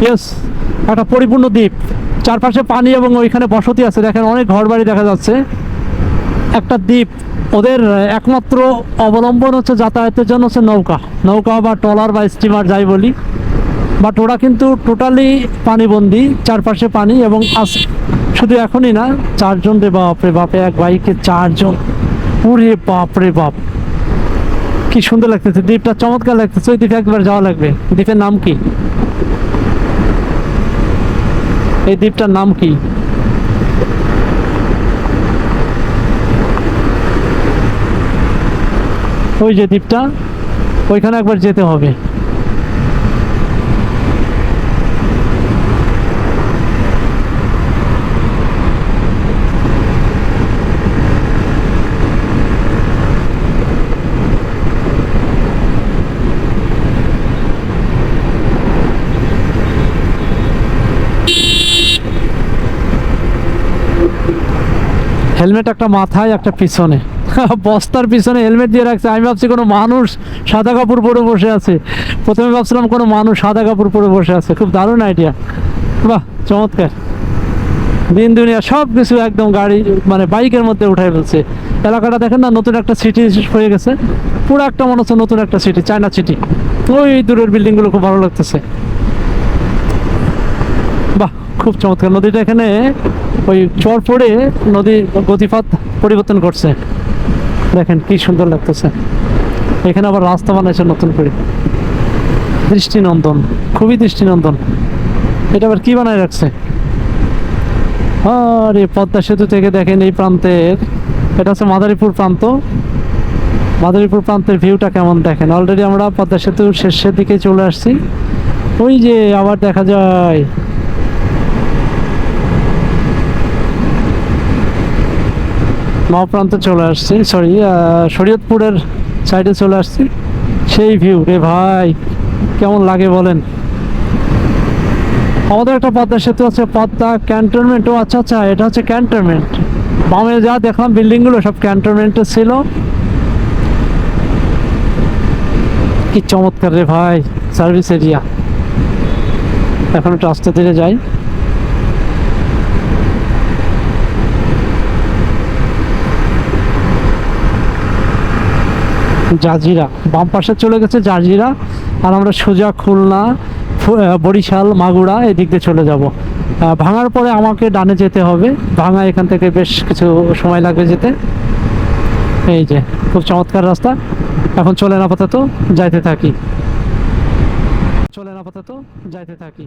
Yes, একটা পরিপূর্ণ দ্বীপ, চারপাশে পানি এবং ওইখানে বসতি আছে, দেখেন অনেক ঘরবাড়ি দেখা যাচ্ছে। একটা দ্বীপ, ওদের একমাত্র অবলম্বন হচ্ছে যাতায়াতের জন্য হচ্ছে নৌকা, নৌকা বা ট্রলার বা স্টিমার যাই বলি। বাট ওরা কিন্তু টোটালি পানিবন্দি, চারপাশে পানি এবং শুধু এখনই না, চারজন রে বাপরে বাপে, এক বাইকে চারজন, ওরে বাপরে বাপ, কি সুন্দর লাগতেছে দ্বীপটা, চমৎকার লাগতেছে। ওই দ্বীপে একবার যাওয়া লাগবে। দ্বীপের নাম কি? এই দ্বীপটার নাম কি? ওই যে দ্বীপটা, ওইখানে একবার যেতে হবে। হেলমেট একটা মাথায়, একটা পিছনে, বস্তার পিছনে হেলমেট দিয়ে রাখছে। আমি ভাবছি কোনো মানুষ সাদা কাপড় পরে বসে আছে, প্রথমে ভাবছিলাম কোনো মানুষ সাদা কাপড় পরে বসে আছে। খুব দারুণ আইডিয়া, বাহ চমৎকার। দিন দুনিয়া সব কিছু একদম গাড়ি মানে বাইকের মধ্যে উঠাই ফেলছে। এলাকাটা দেখেন না, নতুন একটা সিটি হয়ে গেছে, পুরো একটা মনে হচ্ছে নতুন একটা সিটি, চায়না সিটি। ওই দূরের বিল্ডিংগুলো খুব ভালো লাগতেছে, বাহ খুব চমৎকার। নদীটা এখানে ওই চর পড়ে নদী গতিপথ পরিবর্তন করছে, দেখেন কি সুন্দর লাগতেছে। এখানে আবার রাস্তা বানাইছে নতুন করে, দৃষ্টিনন্দন, খুবই দৃষ্টিনন্দন। এটা আবার কি বানায় রাখছে? আরে পদ্মা সেতু থেকে দেখেন এই প্রান্তের, এটা হচ্ছে মাদারীপুর প্রান্ত, মাদারীপুর প্রান্তের ভিউটা কেমন দেখেন। অলরেডি আমরা পদ্মা সেতুর শেষের দিকে চলে আসছি। ওই যে আবার দেখা যায় নওপ্রান্তে চলে আসছি, সরি শরীয়তপুরের সাইডে চলে আসছি। সেই ভিউ রে ভাই, কেমন লাগে বলেন। আমাদের একটা পদ্মা সেতু আছে, পদ্মা ক্যান্টনমেন্ট। ও আচ্ছা আচ্ছা, এটা হচ্ছে ক্যান্টনমেন্ট। বামে যা দেখলাম বিল্ডিংগুলো সব ক্যান্টনমেন্টে ছিল। কি চমৎকার রে ভাই, সার্ভিস এরিয়া। এখন একটু আস্তে ধীরে যাই। জাজিরা বাম পাশে চলে গেছে, জাজিরা। আর আমরা সোজা খুলনা, বরিশাল, মাগুরা এদিক দিয়ে চলে যাব। ভাঙার পরে আমাকে ডানে যেতে হবে, ভাঙা এখান থেকে বেশ কিছু সময় লাগবে যেতে। এই যে খুব চমৎকার রাস্তা। এখন চলেন আপাতত যাইতে থাকি, চলেন আপাতত যাইতে থাকি।